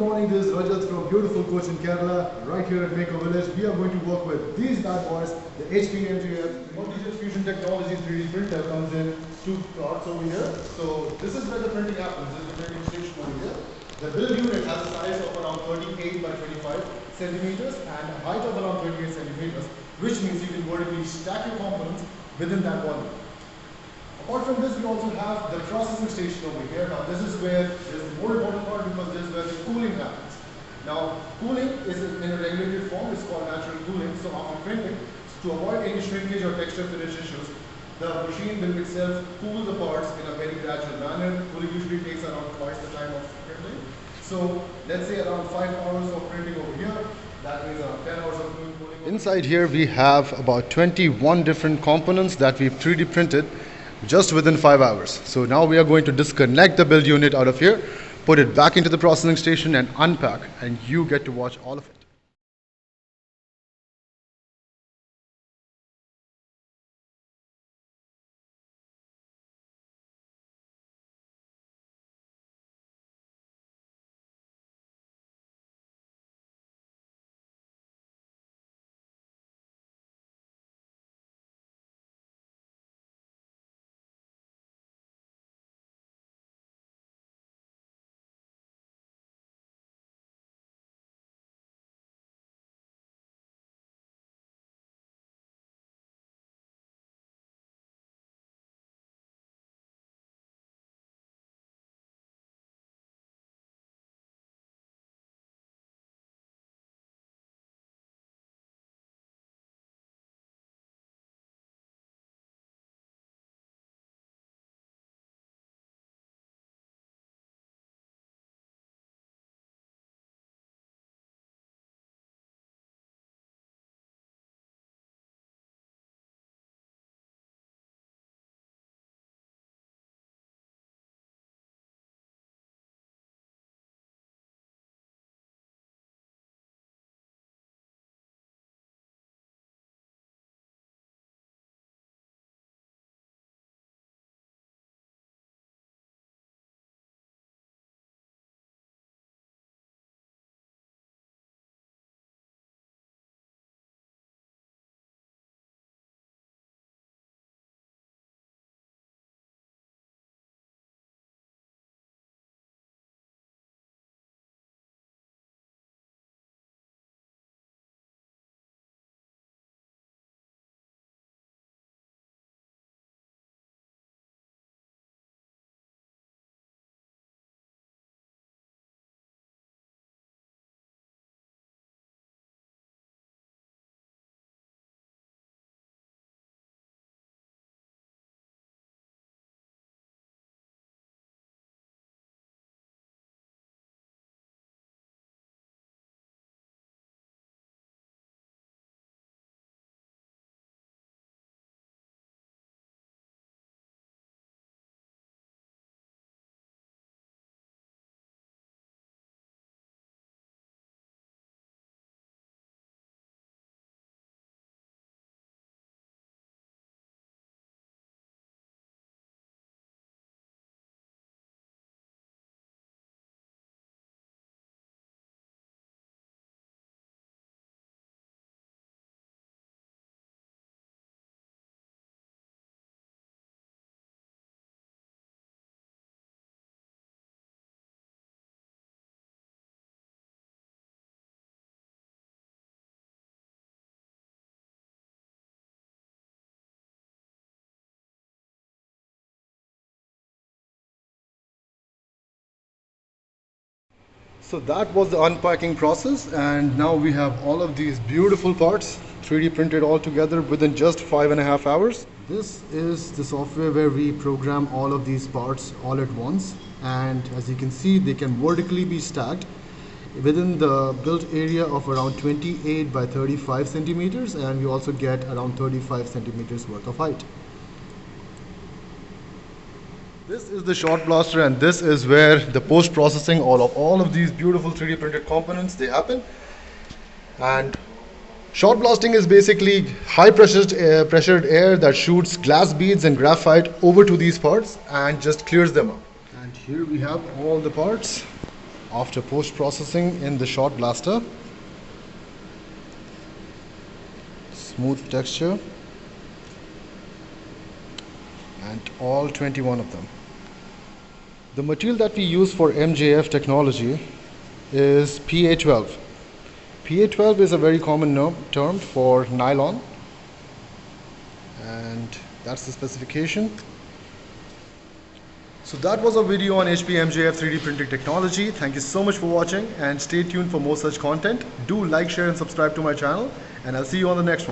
morning, this is Rajat from beautiful Cochin, Kerala, right here at Maker Village. We are going to work with these bad boys, the HP MGF multijet fusion technology 3D printer comes in two parts over here. So this is where the printing happens. This is the printing station over here. The build unit has a size of around 38 by 25 centimeters and a height of around 28 centimeters, which means you can vertically stack your components within that volume. Apart from this, we also have the processing station over here. Now this is where there's the more important part because this is where the cooling happens. Now cooling is in a regulated form, it's called natural cooling. So after printing, to avoid any shrinkage or texture finish issues, the machine will itself cool the parts in a very gradual manner. Cooling usually takes around twice the time of printing. So let's say around 5 hours of printing over here. That means around 10 hours of cooling. Inside here we have about 21 different components that we've 3D printed just within 5 hours. So now we are going to disconnect the build unit out of here, put it back into the processing station and unpack, and you get to watch all of it. So that was the unpacking process, and now we have all of these beautiful parts 3D printed all together within just 5.5 hours. This is the software where we program all of these parts all at once, and as you can see they can vertically be stacked within the built area of around 28 by 35 centimeters, and we also get around 35 centimeters worth of height. This is the shot blaster, and this is where the post-processing all of these beautiful 3D printed components they happen. And shot blasting is basically high pressured air that shoots glass beads and graphite over to these parts and just clears them up. And here we have all the parts after post-processing in the shot blaster. Smooth texture, and all 21 of them. The material that we use for MJF technology is PA12. PA12 is a very common term for nylon, and that's the specification. So that was a video on HP MJF 3D printing technology. Thank you so much for watching, and stay tuned for more such content. Do like, share and subscribe to my channel, and I'll see you on the next one.